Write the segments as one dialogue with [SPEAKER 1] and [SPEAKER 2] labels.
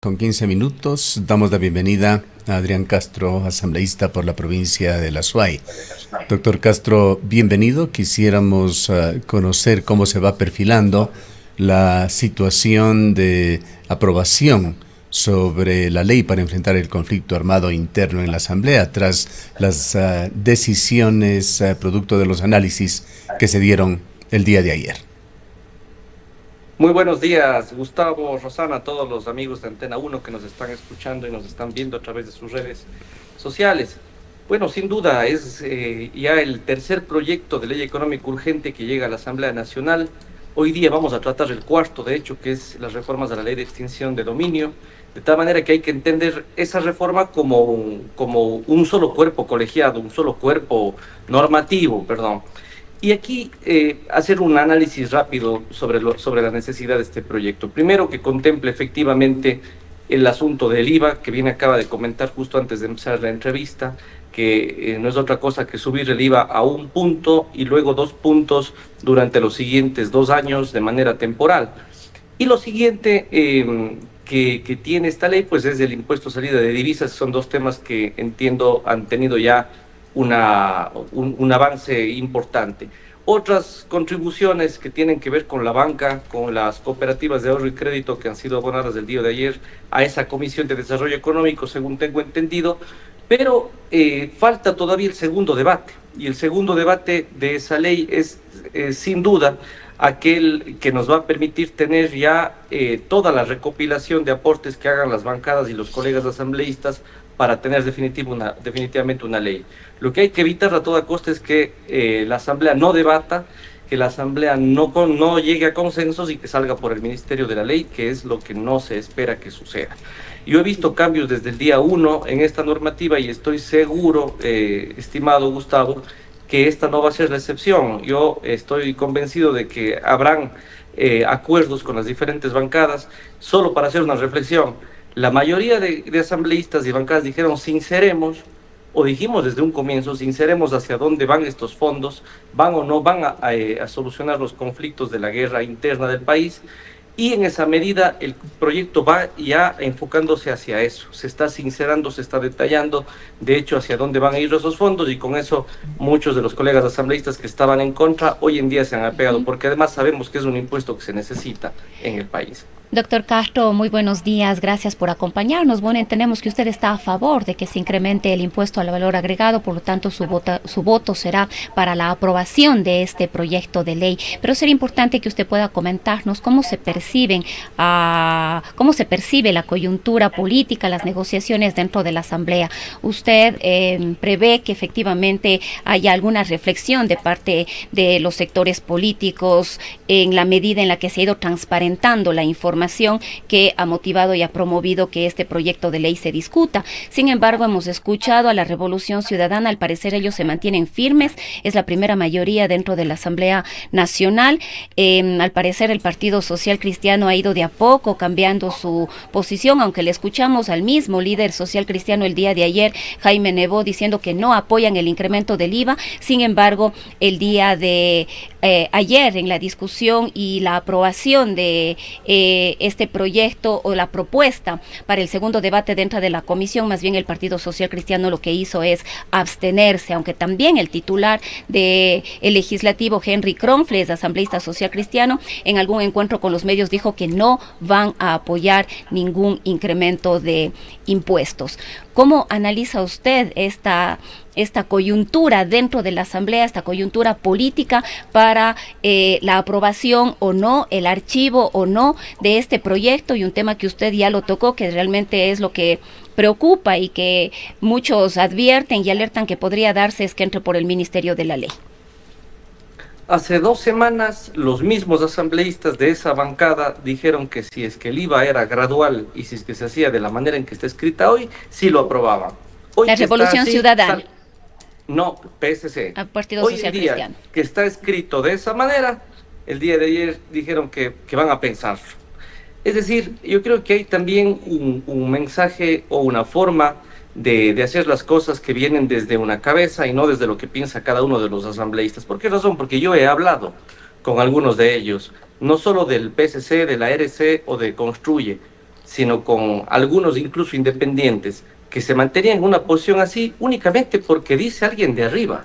[SPEAKER 1] Con 15 minutos damos la bienvenida a Adrián Castro, asambleísta por la provincia de La Suay. Doctor Castro, bienvenido. Quisiéramos conocer cómo se va perfilando la situación de aprobación sobre la ley para enfrentar el conflicto armado interno en la Asamblea tras las decisiones producto de los análisis que se dieron el día de ayer.
[SPEAKER 2] Muy buenos días, Gustavo, Rosana, a todos los amigos de Antena 1 que nos están escuchando y nos están viendo a través de sus redes sociales. Bueno, sin duda es ya el tercer proyecto de ley económica urgente que llega a la Asamblea Nacional. Hoy día vamos a tratar el cuarto, de hecho, que es las reformas a la ley de extinción de dominio, de tal manera que hay que entender esa reforma como un solo cuerpo colegiado, un solo cuerpo normativo, perdón. Y aquí hacer un análisis rápido sobre la necesidad de este proyecto. Primero, que contemple efectivamente el asunto del IVA, que bien acaba de comentar justo antes de empezar la entrevista, que no es otra cosa que subir el IVA a 1 punto y luego 2 puntos durante los siguientes 2 años de manera temporal. Y lo siguiente que tiene esta ley, pues es el impuesto a salida de divisas. Son dos temas que entiendo han tenido ya un avance importante. Otras contribuciones que tienen que ver con la banca, con las cooperativas de ahorro y crédito que han sido abonadas el día de ayer a esa Comisión de Desarrollo Económico, según tengo entendido, pero falta todavía el segundo debate. Y el segundo debate de esa ley es, sin duda, aquel que nos va a permitir tener ya toda la recopilación de aportes que hagan las bancadas y los colegas asambleístas para tener definitivamente una ley. Lo que hay que evitar a toda costa es que la Asamblea no debata, que la Asamblea no llegue a consensos y que salga por el Ministerio de la Ley, que es lo que no se espera que suceda. Yo he visto cambios desde el día 1 en esta normativa y estoy seguro, estimado Gustavo, que esta no va a ser la excepción. Yo estoy convencido de que habrán acuerdos con las diferentes bancadas. Solo para hacer una reflexión, la mayoría de asambleístas y bancadas dijeron sinceremos, o dijimos desde un comienzo, sinceremos hacia dónde van estos fondos, van o no van a solucionar los conflictos de la guerra interna del país, y en esa medida el proyecto va ya enfocándose hacia eso, se está sincerando, se está detallando, de hecho, hacia dónde van a ir esos fondos, y con eso muchos de los colegas asambleístas que estaban en contra, hoy en día se han apegado, porque además sabemos que es un impuesto que se necesita en el país.
[SPEAKER 3] Doctor Castro, muy buenos días, gracias por acompañarnos. Bueno, entendemos que usted está a favor de que se incremente el impuesto al valor agregado, por lo tanto su voto será para la aprobación de este proyecto de ley. Pero sería importante que usted pueda comentarnos cómo se percibe la coyuntura política, las negociaciones dentro de la Asamblea. ¿Usted prevé que efectivamente haya alguna reflexión de parte de los sectores políticos en la medida en la que se ha ido transparentando la información que ha motivado y ha promovido que este proyecto de ley se discuta? Sin embargo, hemos escuchado a la Revolución Ciudadana, al parecer ellos se mantienen firmes, es la primera mayoría dentro de la Asamblea Nacional. Al parecer el Partido Social Cristiano ha ido de a poco cambiando su posición, aunque le escuchamos al mismo líder social cristiano el día de ayer, Jaime Nebot, diciendo que no apoyan el incremento del IVA. Sin embargo, el día de ayer, en la discusión y la aprobación de este proyecto o la propuesta para el segundo debate dentro de la comisión, más bien el Partido Social Cristiano lo que hizo es abstenerse, aunque también el titular del legislativo, Henry Kronfles, asambleísta social cristiano, en algún encuentro con los medios dijo que no van a apoyar ningún incremento de impuestos. ¿Cómo analiza usted esta coyuntura dentro de la Asamblea, esta coyuntura política para la aprobación o no, el archivo o no de este proyecto? Y un tema que usted ya lo tocó, que realmente es lo que preocupa y que muchos advierten y alertan que podría darse, es que entre por el Ministerio de la Ley.
[SPEAKER 2] Hace 2 semanas, los mismos asambleístas de esa bancada dijeron que si es que el IVA era gradual y si es que se hacía de la manera en que está escrita hoy, sí lo aprobaban. Hoy
[SPEAKER 3] La
[SPEAKER 2] que está
[SPEAKER 3] Revolución
[SPEAKER 2] así,
[SPEAKER 3] Ciudadana.
[SPEAKER 2] no, PSC.
[SPEAKER 3] Al Partido
[SPEAKER 2] Hoy
[SPEAKER 3] Social
[SPEAKER 2] en día
[SPEAKER 3] Cristiano.
[SPEAKER 2] que está escrito de esa manera, el día de ayer dijeron que van a pensarlo. Es decir, yo creo que hay también un mensaje o una forma de hacer las cosas que vienen desde una cabeza y no desde lo que piensa cada uno de los asambleístas. ¿Por qué razón? Porque yo he hablado con algunos de ellos, no solo del PSC, de la RC o de Construye, sino con algunos incluso independientes, que se mantenían en una posición así únicamente porque dice alguien de arriba.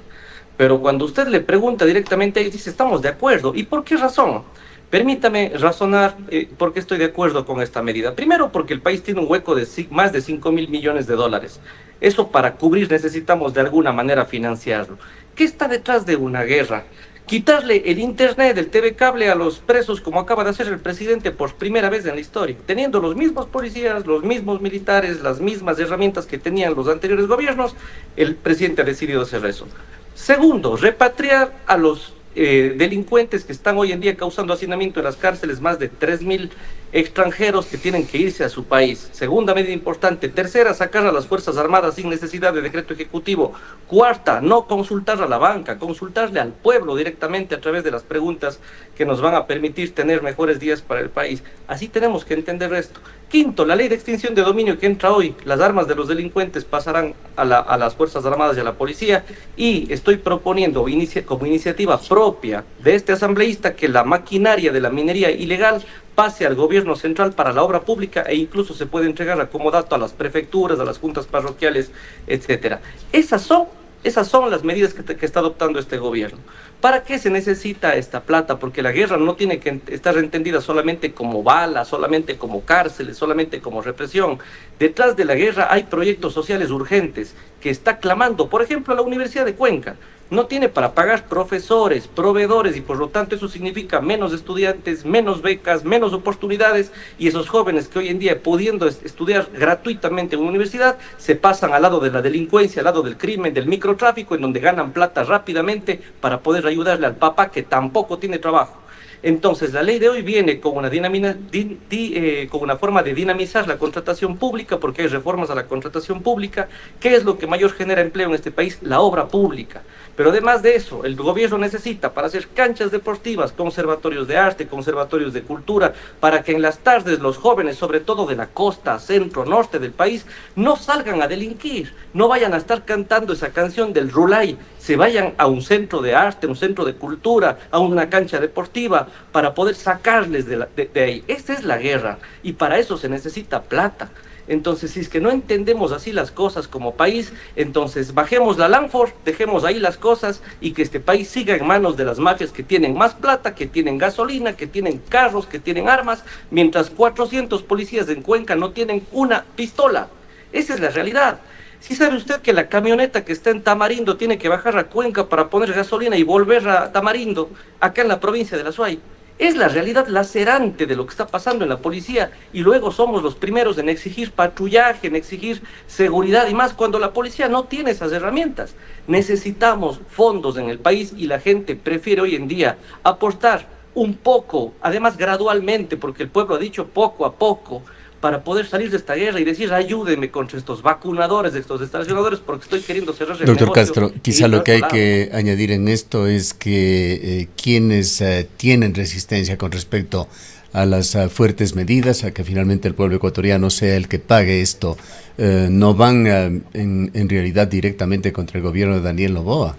[SPEAKER 2] Pero cuando usted le pregunta directamente a ellos, dice, estamos de acuerdo. ¿Y por qué razón? Permítame razonar por qué estoy de acuerdo con esta medida. Primero, porque el país tiene un hueco de más de 5.000 millones de dólares. Eso para cubrir necesitamos de alguna manera financiarlo. ¿Qué está detrás de una guerra? Quitarle el internet, el TV cable a los presos, como acaba de hacer el presidente por primera vez en la historia, teniendo los mismos policías, los mismos militares, las mismas herramientas que tenían los anteriores gobiernos, el presidente ha decidido hacer eso. Segundo, repatriar a los delincuentes que están hoy en día causando hacinamiento en las cárceles, más de 3.000 extranjeros que tienen que irse a su país. Segunda medida importante. Tercera, sacar a las Fuerzas Armadas sin necesidad de decreto ejecutivo. Cuarta, no consultar a la banca, consultarle al pueblo directamente a través de las preguntas que nos van a permitir tener mejores días para el país. Así tenemos que entender esto. Quinto, la ley de extinción de dominio que entra hoy. Las armas de los delincuentes pasarán a las Fuerzas Armadas y a la policía, y estoy proponiendo como iniciativa propia de este asambleísta que la maquinaria de la minería ilegal pase al gobierno central para la obra pública, e incluso se puede entregar a comodato a las prefecturas, a las juntas parroquiales, etcétera. Esas son las medidas que está adoptando este gobierno. ¿Para qué se necesita esta plata? Porque la guerra no tiene que estar entendida solamente como balas, solamente como cárceles, solamente como represión. Detrás de la guerra hay proyectos sociales urgentes que está clamando. Por ejemplo, la Universidad de Cuenca no tiene para pagar profesores, proveedores, y por lo tanto eso significa menos estudiantes, menos becas, menos oportunidades, y esos jóvenes que hoy en día, pudiendo estudiar gratuitamente en una universidad, se pasan al lado de la delincuencia, al lado del crimen, del microtráfico, en donde ganan plata rápidamente para poder ayudarle al papá que tampoco tiene trabajo. Entonces, la ley de hoy viene con con una forma de dinamizar la contratación pública, porque hay reformas a la contratación pública. ¿Qué es lo que mayor genera empleo en este país? La obra pública. Pero además de eso, el gobierno necesita para hacer canchas deportivas, conservatorios de arte, conservatorios de cultura, para que en las tardes los jóvenes, sobre todo de la costa, centro, norte del país, no salgan a delinquir, no vayan a estar cantando esa canción del Rulay, se vayan a un centro de arte, un centro de cultura, a una cancha deportiva, para poder sacarles de ahí. Esta es la guerra, y para eso se necesita plata. Entonces, si es que no entendemos así las cosas como país, entonces bajemos la Lanford, dejemos ahí las cosas, y que este país siga en manos de las mafias que tienen más plata, que tienen gasolina, que tienen carros, que tienen armas, mientras 400 policías en Cuenca no tienen una pistola. Esa es la realidad. ¿Sí sabe usted que la camioneta que está en Tamarindo tiene que bajar a Cuenca para poner gasolina y volver a Tamarindo, acá en la provincia de La Suay? Es la realidad lacerante de lo que está pasando en la policía, y luego somos los primeros en exigir patrullaje, en exigir seguridad, y más cuando la policía no tiene esas herramientas. Necesitamos fondos en el país, y la gente prefiere hoy en día aportar un poco, además gradualmente, porque el pueblo ha dicho poco a poco, para poder salir de esta guerra y decir, ayúdeme contra estos vacunadores, estos estacionadores, porque estoy queriendo cerrar el
[SPEAKER 1] Doctor
[SPEAKER 2] negocio.
[SPEAKER 1] Castro, quizá lo que hay que añadir en esto es que quienes tienen resistencia con respecto a las fuertes medidas, a que finalmente el pueblo ecuatoriano sea el que pague esto, no van en realidad directamente contra el gobierno de Daniel Noboa.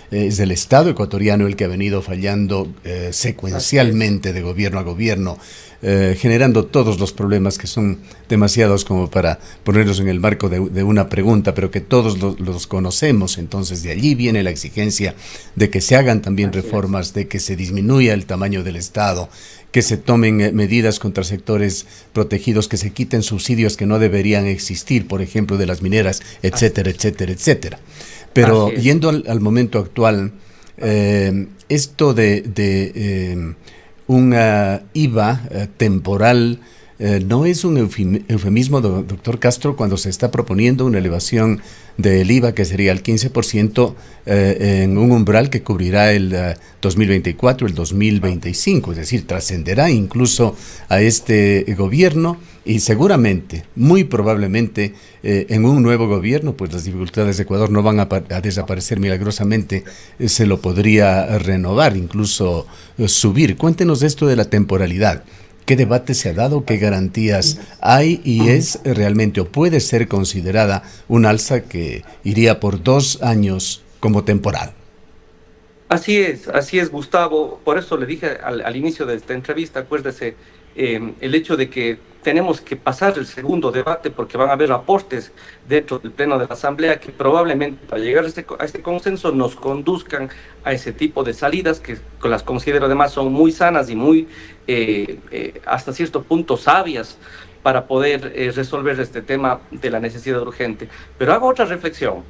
[SPEAKER 1] Es el Estado ecuatoriano el que ha venido fallando secuencialmente de gobierno a gobierno, generando todos los problemas que son demasiados como para ponerlos en el marco de una pregunta, pero que todos los conocemos. Entonces, de allí viene la exigencia de que se hagan también reformas, de que se disminuya el tamaño del Estado, que se tomen medidas contra sectores protegidos, que se quiten subsidios que no deberían existir, por ejemplo, de las mineras, etcétera, etcétera, etcétera. Pero yendo al momento actual, esto de una IVA temporal no es un eufemismo, doctor Castro, cuando se está proponiendo una elevación del IVA que sería el 15% en un umbral que cubrirá el 2024, el 2025, es decir, trascenderá incluso a este gobierno, y seguramente, muy probablemente, en un nuevo gobierno, pues las dificultades de Ecuador no van a desaparecer milagrosamente, se lo podría renovar, incluso subir. Cuéntenos esto de la temporalidad. ¿Qué debate se ha dado? ¿Qué garantías hay? ¿Y es realmente o puede ser considerada un alza que iría por 2 años como temporal?
[SPEAKER 2] Así es, Gustavo. Por eso le dije al inicio de esta entrevista, acuérdese, el hecho de que tenemos que pasar el segundo debate porque van a haber aportes dentro del Pleno de la Asamblea que probablemente para llegar a este consenso nos conduzcan a ese tipo de salidas que las considero además son muy sanas y muy hasta cierto punto sabias para poder resolver este tema de la necesidad urgente. Pero hago otra reflexión.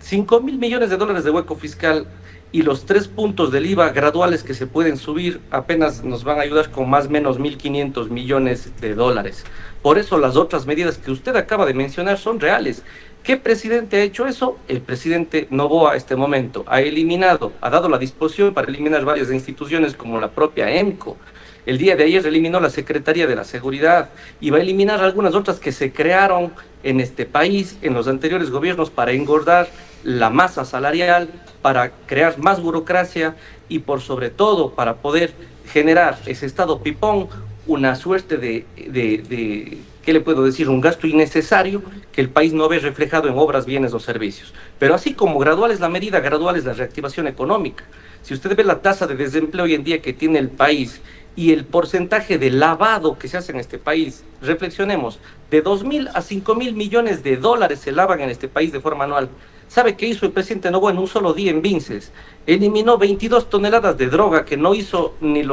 [SPEAKER 2] 5.000 millones de dólares de hueco fiscal y los 3 puntos del IVA graduales que se pueden subir apenas nos van a ayudar con más o menos 1.500 millones de dólares. Por eso las otras medidas que usted acaba de mencionar son reales. ¿Qué presidente ha hecho eso? El presidente Noboa a este momento ha dado la disposición para eliminar varias instituciones como la propia EMCO. El día de ayer eliminó la Secretaría de la Seguridad y va a eliminar algunas otras que se crearon en este país en los anteriores gobiernos para engordar la masa salarial, para crear más burocracia y por sobre todo para poder generar ese Estado pipón, una suerte ¿qué le puedo decir? Un gasto innecesario que el país no ve reflejado en obras, bienes o servicios. Pero así como gradual es la medida, gradual es la reactivación económica. Si usted ve la tasa de desempleo hoy en día que tiene el país y el porcentaje de lavado que se hace en este país, reflexionemos, de 2.000 a 5.000 millones de dólares se lavan en este país de forma anual. ¿Sabe qué hizo el presidente Noboa en un solo día en Vinces? Eliminó 22 toneladas de droga que no hizo ni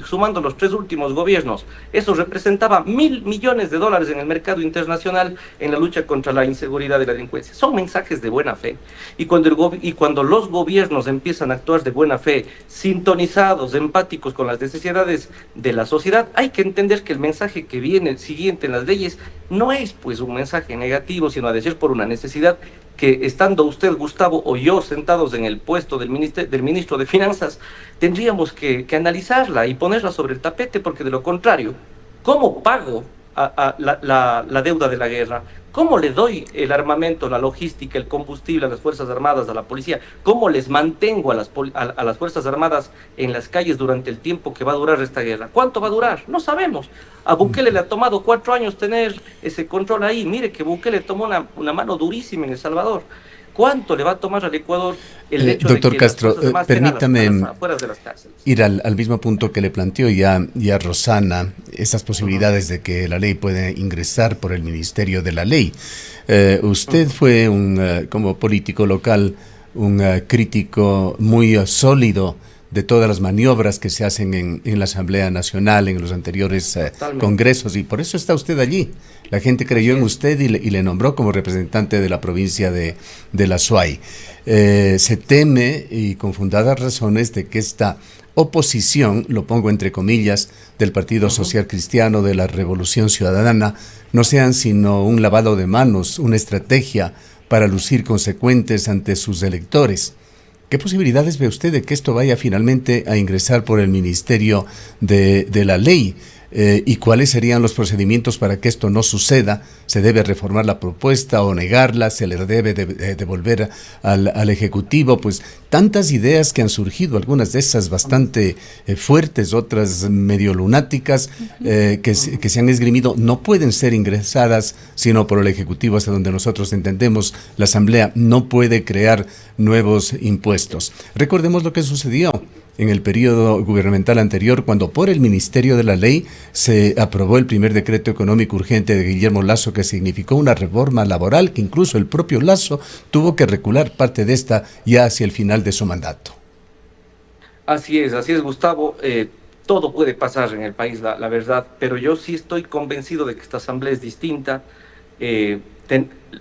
[SPEAKER 2] sumando los 3 últimos gobiernos. Eso representaba 1.000 millones de dólares en el mercado internacional en la lucha contra la inseguridad y la delincuencia. Son mensajes de buena fe. Y cuando los gobiernos empiezan a actuar de buena fe, sintonizados, empáticos con las necesidades de la sociedad, hay que entender que el mensaje que viene siguiente en las leyes no es pues un mensaje negativo, sino a decir por una necesidad que estando usted, Gustavo, o yo sentados en el puesto del ministro de Finanzas, tendríamos que analizarla y ponerla sobre el tapete, porque de lo contrario, ¿cómo pago la deuda de la guerra? ¿Cómo le doy el armamento, la logística, el combustible a las Fuerzas Armadas, a la policía? ¿Cómo les mantengo a las Fuerzas Armadas en las calles durante el tiempo que va a durar esta guerra? ¿Cuánto va a durar? No sabemos. A Bukele le ha tomado 4 años tener ese control ahí. Mire que Bukele tomó una mano durísima en El Salvador. ¿Cuánto le va a tomar al Ecuador el hecho
[SPEAKER 1] doctor
[SPEAKER 2] de que
[SPEAKER 1] Castro, permítame
[SPEAKER 2] afuera de las cárceles?
[SPEAKER 1] Ir al mismo punto que le planteó ya Rosana, esas posibilidades de que la ley puede ingresar por el Ministerio de la Ley. Usted fue como político local, un crítico muy sólido de todas las maniobras que se hacen en la Asamblea Nacional, en los anteriores congresos, y por eso está usted allí. La gente creyó en usted y le nombró como representante de la provincia de la Azuay. Se teme, y con fundadas razones, de que esta oposición, lo pongo entre comillas, del Partido Social Cristiano, de la Revolución Ciudadana, no sean sino un lavado de manos, una estrategia para lucir consecuentes ante sus electores. ¿Qué posibilidades ve usted de que esto vaya finalmente a ingresar por el Ministerio de la Ley? ¿Y cuáles serían los procedimientos para que esto no suceda? ¿Se debe reformar la propuesta o negarla? ¿Se le debe devolver al Ejecutivo? Pues tantas ideas que han surgido, algunas de esas bastante fuertes, otras medio lunáticas, que se han esgrimido, no pueden ser ingresadas sino por el Ejecutivo, hasta donde nosotros entendemos. La Asamblea no puede crear nuevos impuestos. Recordemos lo que sucedió en el periodo gubernamental anterior, cuando por el Ministerio de la Ley se aprobó el primer decreto económico urgente de Guillermo Lasso, que significó una reforma laboral que incluso el propio Lasso tuvo que recular parte de esta ya hacia el final de su mandato.
[SPEAKER 2] Así es, Gustavo. Todo puede pasar en el país, la verdad, pero yo sí estoy convencido de que esta asamblea es distinta.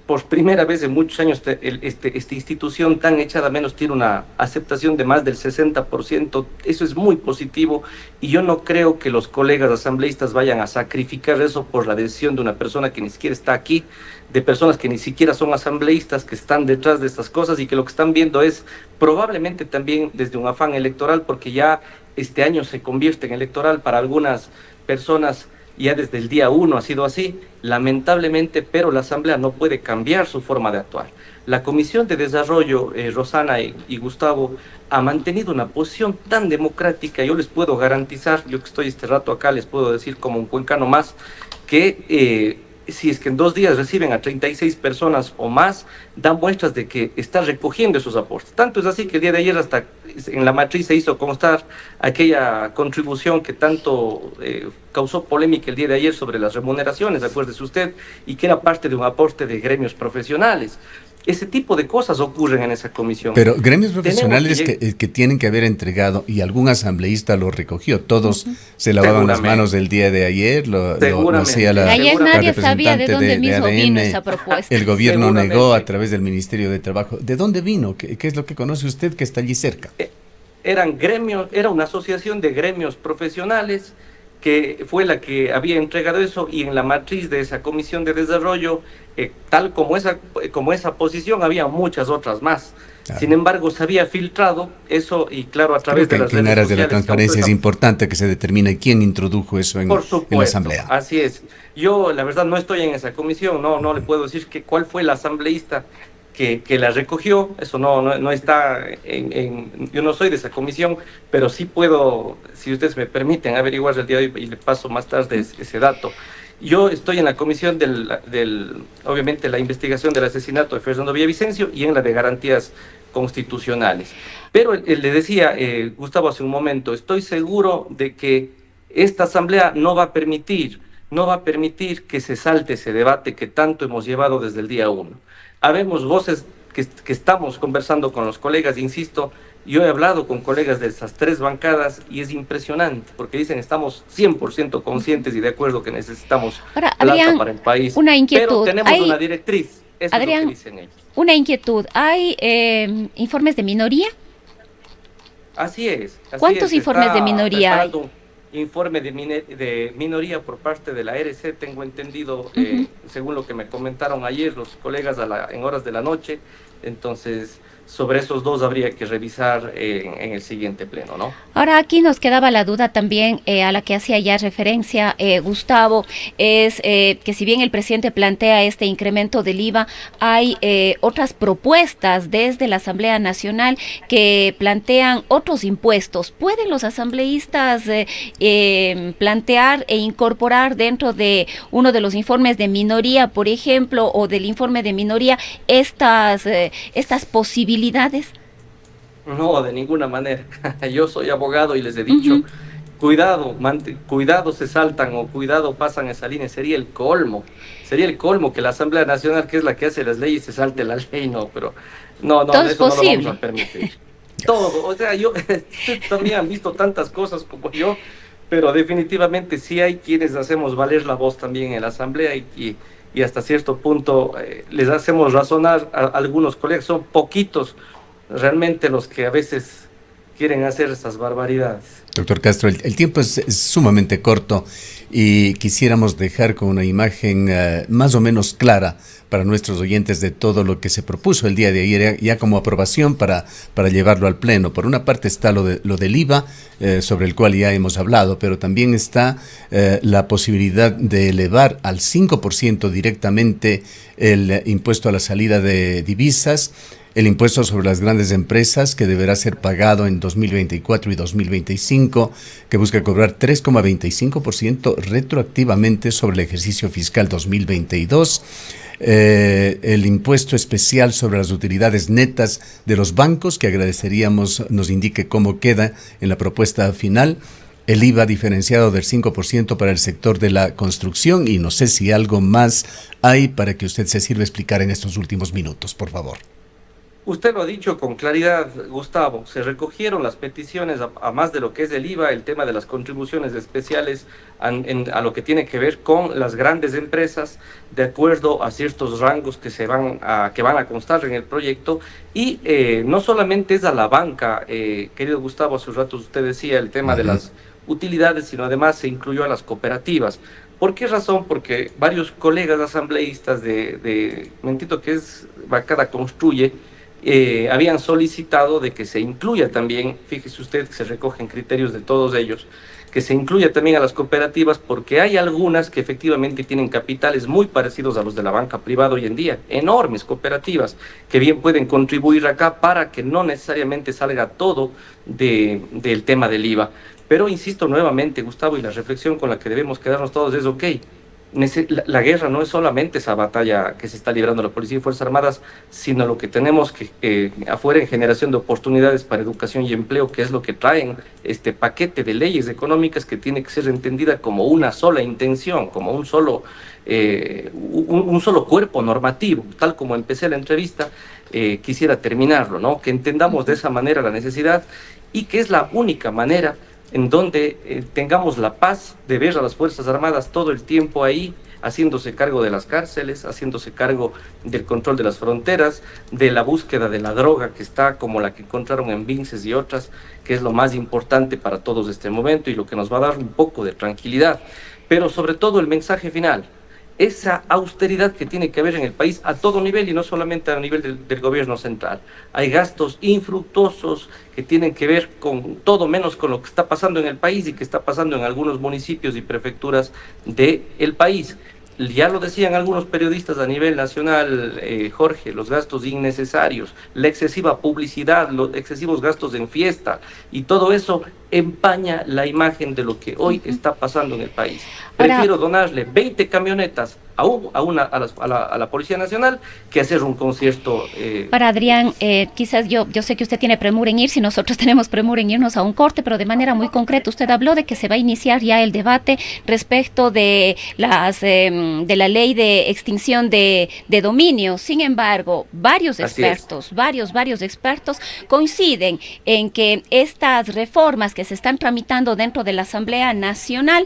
[SPEAKER 2] Por primera vez en muchos años esta institución tan echada menos tiene una aceptación de más del 60%. Eso es muy positivo y yo no creo que los colegas asambleístas vayan a sacrificar eso por la decisión de una persona que ni siquiera está aquí, de personas que ni siquiera son asambleístas, que están detrás de estas cosas y que lo que están viendo es probablemente también desde un afán electoral, porque ya este año se convierte en electoral para algunas personas. Ya desde el día 1 ha sido así, lamentablemente, pero la Asamblea no puede cambiar su forma de actuar. La Comisión de Desarrollo, Rosana y Gustavo, ha mantenido una posición tan democrática. Yo les puedo garantizar, yo que estoy este rato acá, les puedo decir como un cuencano más, que si es que en 2 días reciben a 36 personas o más, dan muestras de que está recogiendo esos aportes. Tanto es así que el día de ayer hasta en la matriz se hizo constar aquella contribución que tanto causó polémica el día de ayer sobre las remuneraciones, acuérdese usted, y que era parte de un aporte de gremios profesionales. Ese tipo de cosas ocurren en esa comisión.
[SPEAKER 1] Pero gremios profesionales que tienen que haber entregado y algún asambleísta lo recogió. Todos se lavaban las manos el día de ayer, lo hacía la,
[SPEAKER 3] ayer nadie sabía de dónde
[SPEAKER 1] de
[SPEAKER 3] mismo
[SPEAKER 1] ADN.
[SPEAKER 3] vino esa propuesta.
[SPEAKER 1] El gobierno negó a través del Ministerio de Trabajo. ¿De dónde vino? ¿Qué es lo que conoce usted que está allí cerca?
[SPEAKER 2] Eran gremios, era una asociación de gremios profesionales que fue la que había entregado eso, y en la matriz de esa comisión de desarrollo, tal como esa posición, había muchas otras más. Claro. Sin embargo, se había filtrado eso, y claro, a través de las redes sociales. En aras
[SPEAKER 1] de la transparencia es importante que se determine quién introdujo eso en la asamblea.
[SPEAKER 2] Así es. Yo, la verdad, no estoy en esa comisión, no le puedo decir cuál fue el asambleísta que la recogió, eso no está yo no soy de esa comisión, pero sí puedo, si ustedes me permiten, averiguar el día de hoy y le paso más tarde ese dato. Yo estoy en la comisión obviamente, la investigación del asesinato de Fernando Villavicencio y en la de garantías constitucionales. Pero le decía, Gustavo, hace un momento, estoy seguro de que esta asamblea no va a permitir que se salte ese debate que tanto hemos llevado desde el día 1. Habemos voces que estamos conversando con los colegas, insisto, yo he hablado con colegas de esas 3 bancadas y es impresionante, porque dicen estamos 100% conscientes y de acuerdo que necesitamos plata para el país,
[SPEAKER 3] una inquietud.
[SPEAKER 2] Pero tenemos una directriz, eso
[SPEAKER 3] Adrián,
[SPEAKER 2] es lo que dicen ellos.
[SPEAKER 3] Una inquietud, ¿hay informes de minoría?
[SPEAKER 2] Así es.
[SPEAKER 3] ¿Cuántos informes de minoría hay?
[SPEAKER 2] Informe de minoría por parte de la RC, tengo entendido, según lo que me comentaron ayer los colegas en horas de la noche. Entonces, sobre esos 2 habría que revisar en el siguiente pleno, ¿no?
[SPEAKER 3] Ahora, aquí nos quedaba la duda también a la que hacía ya referencia Gustavo, es que si bien el presidente plantea este incremento del IVA, hay otras propuestas desde la Asamblea Nacional que plantean otros impuestos. ¿Pueden los asambleístas plantear e incorporar dentro de uno de los informes de minoría, por ejemplo, o del informe de minoría, estas posibilidades?
[SPEAKER 2] No, de ninguna manera. Yo soy abogado y les he dicho, cuidado se saltan o cuidado pasan esa línea. Sería el colmo que la Asamblea Nacional, que es la que hace las leyes, se salte la ley, pero no,
[SPEAKER 3] todo
[SPEAKER 2] eso
[SPEAKER 3] es posible.
[SPEAKER 2] No lo vamos a permitir. Todo, o sea, ustedes también han visto tantas cosas como yo, pero definitivamente sí hay quienes hacemos valer la voz también en la Asamblea y hasta cierto punto les hacemos razonar a algunos colegas. Son poquitos realmente los que a veces quieren hacer esas barbaridades.
[SPEAKER 1] Doctor Castro, el tiempo es sumamente corto y quisiéramos dejar con una imagen más o menos clara para nuestros oyentes de todo lo que se propuso el día de ayer ya como aprobación para llevarlo al Pleno. Por una parte está lo del IVA, sobre el cual ya hemos hablado, pero también está la posibilidad de elevar al 5% directamente el impuesto a la salida de divisas, el impuesto sobre las grandes empresas, que deberá ser pagado en 2024 y 2025, que busca cobrar 3,25% retroactivamente sobre el ejercicio fiscal 2022. El impuesto especial sobre las utilidades netas de los bancos, que agradeceríamos nos indique cómo queda en la propuesta final. El IVA diferenciado del 5% para el sector de la construcción, y no sé si algo más hay para que usted se sirva explicar en estos últimos minutos, por favor.
[SPEAKER 2] Usted lo ha dicho con claridad, Gustavo, se recogieron las peticiones a más de lo que es el IVA, el tema de las contribuciones especiales a lo que tiene que ver con las grandes empresas, de acuerdo a ciertos rangos que van a constar en el proyecto, y no solamente es a la banca, querido Gustavo, hace un rato usted decía el tema de las utilidades, sino además se incluyó a las cooperativas. ¿Por qué razón? Porque varios colegas asambleístas de Mentito, que es Bancada Construye, habían solicitado de que se incluya también, fíjese usted que se recogen criterios de todos ellos, que se incluya también a las cooperativas, porque hay algunas que efectivamente tienen capitales muy parecidos a los de la banca privada hoy en día, enormes cooperativas que bien pueden contribuir acá para que no necesariamente salga todo del tema del IVA. Pero insisto nuevamente, Gustavo, y la reflexión con la que debemos quedarnos todos es, ok, La guerra no es solamente esa batalla que se está librando la policía y Fuerzas Armadas, sino lo que tenemos que afuera en generación de oportunidades para educación y empleo, que es lo que traen este paquete de leyes económicas que tiene que ser entendida como una sola intención, como un solo cuerpo normativo. Tal como empecé la entrevista, quisiera terminarlo, ¿no? Que entendamos de esa manera la necesidad y que es la única manera en donde tengamos la paz de ver a las Fuerzas Armadas todo el tiempo ahí, haciéndose cargo de las cárceles, haciéndose cargo del control de las fronteras, de la búsqueda de la droga que está como la que encontraron en Vinces y otras, que es lo más importante para todos este momento y lo que nos va a dar un poco de tranquilidad. Pero sobre todo el mensaje final, esa austeridad que tiene que haber en el país a todo nivel y no solamente a nivel del gobierno central. Hay gastos infructuosos que tienen que ver con todo menos con lo que está pasando en el país y que está pasando en algunos municipios y prefecturas del país. Ya lo decían algunos periodistas a nivel nacional, Jorge, los gastos innecesarios, la excesiva publicidad, los excesivos gastos en fiesta y todo eso empaña la imagen de lo que hoy está pasando en el país. Prefiero donarle 20 camionetas a la Policía Nacional que hacer un concierto.
[SPEAKER 3] Para Adrián, quizás yo sé que usted tiene premura en irse, nosotros tenemos premura en irnos a un corte, pero de manera muy concreta, usted habló de que se va a iniciar ya el debate respecto de la ley de extinción de dominio. Sin embargo, varios expertos coinciden en que estas reformas que se están tramitando dentro de la Asamblea Nacional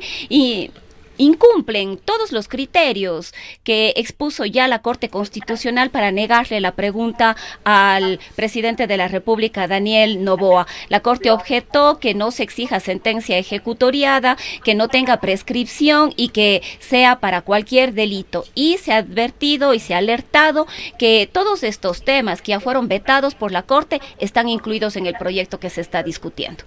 [SPEAKER 3] incumplen todos los criterios que expuso ya la Corte Constitucional para negarle la pregunta al presidente de la República, Daniel Noboa. La Corte objetó que no se exija sentencia ejecutoriada, que no tenga prescripción y que sea para cualquier delito. Y se ha advertido y se ha alertado que todos estos temas que ya fueron vetados por la Corte están incluidos en el proyecto que se está discutiendo.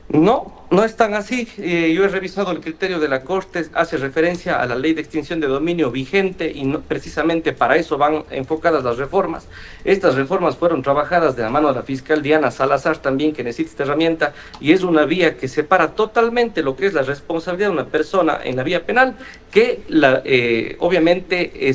[SPEAKER 2] No es tan así. Yo he revisado el criterio de la Corte, hace referencia a la ley de extinción de dominio vigente y precisamente para eso van enfocadas las reformas. Estas reformas fueron trabajadas de la mano de la fiscal Diana Salazar también, que necesita esta herramienta, y es una vía que separa totalmente lo que es la responsabilidad de una persona en la vía penal, que obviamente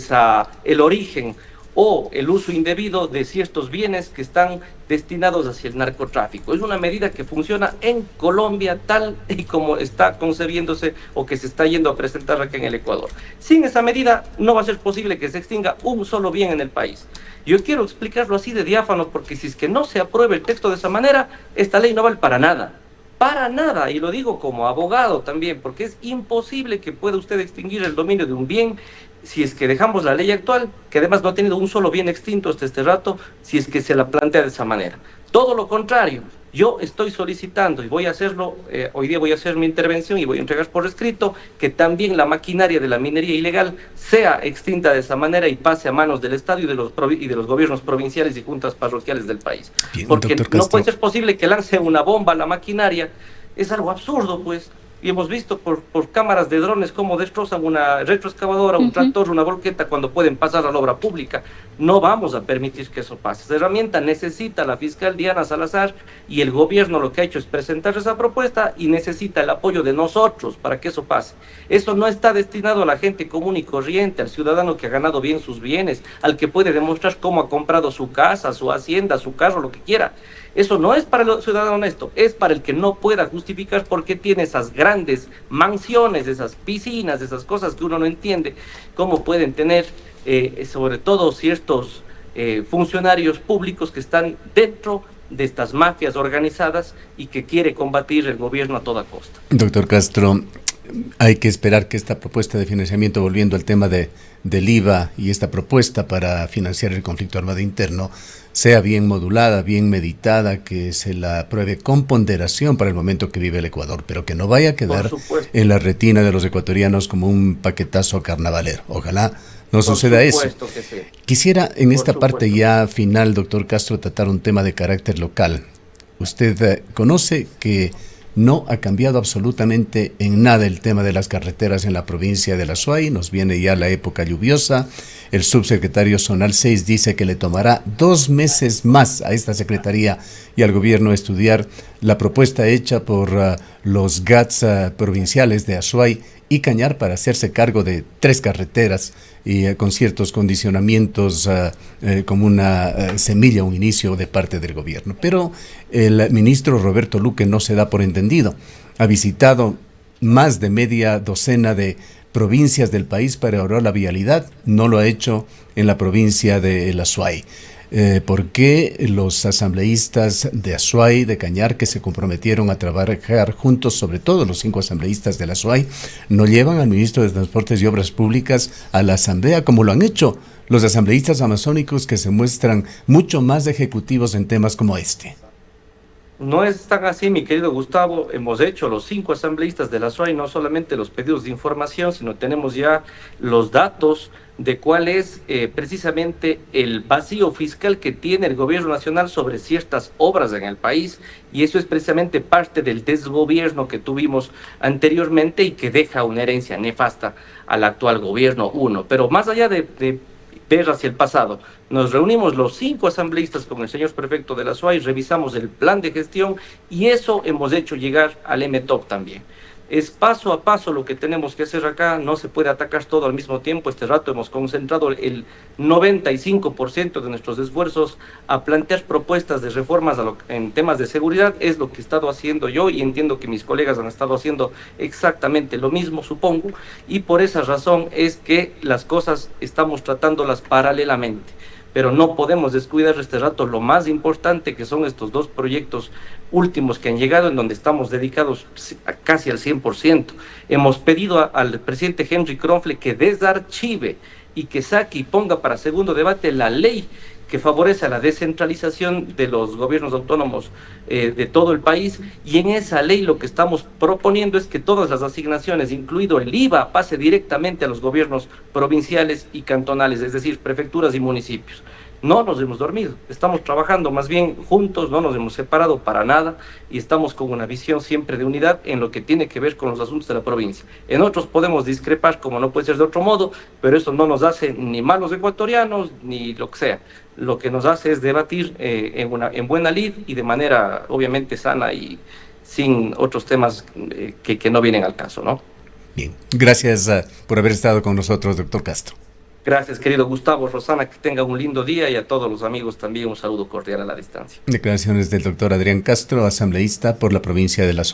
[SPEAKER 2] el origen o el uso indebido de ciertos bienes que están destinados hacia el narcotráfico. Es una medida que funciona en Colombia tal y como está concebiéndose o que se está yendo a presentar aquí en el Ecuador. Sin esa medida no va a ser posible que se extinga un solo bien en el país. Yo quiero explicarlo así de diáfano porque si es que no se aprueba el texto de esa manera, esta ley no vale para nada. Para nada, y lo digo como abogado también, porque es imposible que pueda usted extinguir el dominio de un bien si es que dejamos la ley actual, que además no ha tenido un solo bien extinto hasta este rato, si es que se la plantea de esa manera. Todo lo contrario, yo estoy solicitando, y voy a hacerlo, hoy día voy a hacer mi intervención y voy a entregar por escrito, que también la maquinaria de la minería ilegal sea extinta de esa manera y pase a manos del Estado y de los gobiernos provinciales y juntas parroquiales del país. Bien, porque no puede ser posible que lance una bomba a la maquinaria, es algo absurdo, pues. Y hemos visto por cámaras de drones cómo destrozan una retroexcavadora, un tractor, una volqueta cuando pueden pasar a la obra pública. No vamos a permitir que eso pase. Esa herramienta necesita la fiscal Diana Salazar y el gobierno lo que ha hecho es presentar esa propuesta y necesita el apoyo de nosotros para que eso pase. Eso no está destinado a la gente común y corriente, al ciudadano que ha ganado bien sus bienes, al que puede demostrar cómo ha comprado su casa, su hacienda, su carro, lo que quiera. Eso no es para el ciudadano honesto, es para el que no pueda justificar por qué tiene esas grandes mansiones, esas piscinas, esas cosas que uno no entiende, cómo pueden tener sobre todo ciertos funcionarios públicos que están dentro de estas mafias organizadas y que quiere combatir el gobierno a toda costa.
[SPEAKER 1] Doctor Castro, hay que esperar que esta propuesta de financiamiento, volviendo al tema del IVA y esta propuesta para financiar el conflicto armado interno, sea bien modulada, bien meditada, que se la apruebe con ponderación para el momento que vive el Ecuador, pero que no vaya a quedar en la retina de los ecuatorianos como un paquetazo carnavalero. Ojalá no suceda eso.
[SPEAKER 2] Que sí.
[SPEAKER 1] Quisiera en esta parte ya final, doctor Castro, tratar un tema de carácter local. Usted conoce que no ha cambiado absolutamente en nada el tema de las carreteras en la provincia de La Suay. Nos viene ya la época lluviosa. El subsecretario Zonal 6 dice que le tomará 2 meses más a esta secretaría y al gobierno estudiar la propuesta hecha por los GATS provinciales de Azuay y Cañar para hacerse cargo de 3 carreteras y con ciertos condicionamientos como una semilla, un inicio de parte del gobierno. Pero el ministro Roberto Luque no se da por entendido. Ha visitado más de media docena de provincias del país para evaluar la vialidad. No lo ha hecho en la provincia de El Azuay. ¿Por qué los asambleístas de Azuay, de Cañar, que se comprometieron a trabajar juntos, sobre todo los 5 asambleístas del Azuay, no llevan al ministro de Transportes y Obras Públicas a la asamblea como lo han hecho los asambleístas amazónicos, que se muestran mucho más ejecutivos en temas como este?
[SPEAKER 2] No es tan así, mi querido Gustavo. Hemos hecho los 5 asambleístas de la SUAY no solamente los pedidos de información, sino tenemos ya los datos de cuál es precisamente el vacío fiscal que tiene el gobierno nacional sobre ciertas obras en el país, y eso es precisamente parte del desgobierno que tuvimos anteriormente y que deja una herencia nefasta al actual gobierno. Pero más allá de ver hacia el pasado, nos reunimos los 5 asambleístas con el señor prefecto de la SUAY, revisamos el plan de gestión y eso hemos hecho llegar al MTOP también. Es paso a paso lo que tenemos que hacer acá, no se puede atacar todo al mismo tiempo. Este rato hemos concentrado el 95% de nuestros esfuerzos a plantear propuestas de reformas en temas de seguridad. Es lo que he estado haciendo yo y entiendo que mis colegas han estado haciendo exactamente lo mismo, supongo, y por esa razón es que las cosas estamos tratándolas paralelamente. Pero no podemos descuidar este rato lo más importante, que son estos 2 proyectos últimos que han llegado, en donde estamos dedicados casi al 100%. Hemos pedido al presidente Henry Kronfle que desarchive y que saque y ponga para segundo debate la ley que favorece a la descentralización de los gobiernos autónomos de todo el país, y en esa ley lo que estamos proponiendo es que todas las asignaciones, incluido el IVA, pase directamente a los gobiernos provinciales y cantonales, es decir, prefecturas y municipios. No nos hemos dormido, estamos trabajando más bien juntos, no nos hemos separado para nada y estamos con una visión siempre de unidad en lo que tiene que ver con los asuntos de la provincia. En otros podemos discrepar, como no puede ser de otro modo, pero eso no nos hace ni malos ecuatorianos ni lo que sea. Lo que nos hace es debatir en buena lid y de manera obviamente sana y sin otros temas que no vienen al caso, ¿no?
[SPEAKER 1] Bien, gracias por haber estado con nosotros, doctor Castro.
[SPEAKER 2] Gracias, querido Gustavo, Rosana, que tengan un lindo día, y a todos los amigos también un saludo cordial a la distancia.
[SPEAKER 1] Declaraciones del doctor Adrián Castro, asambleísta por la provincia de La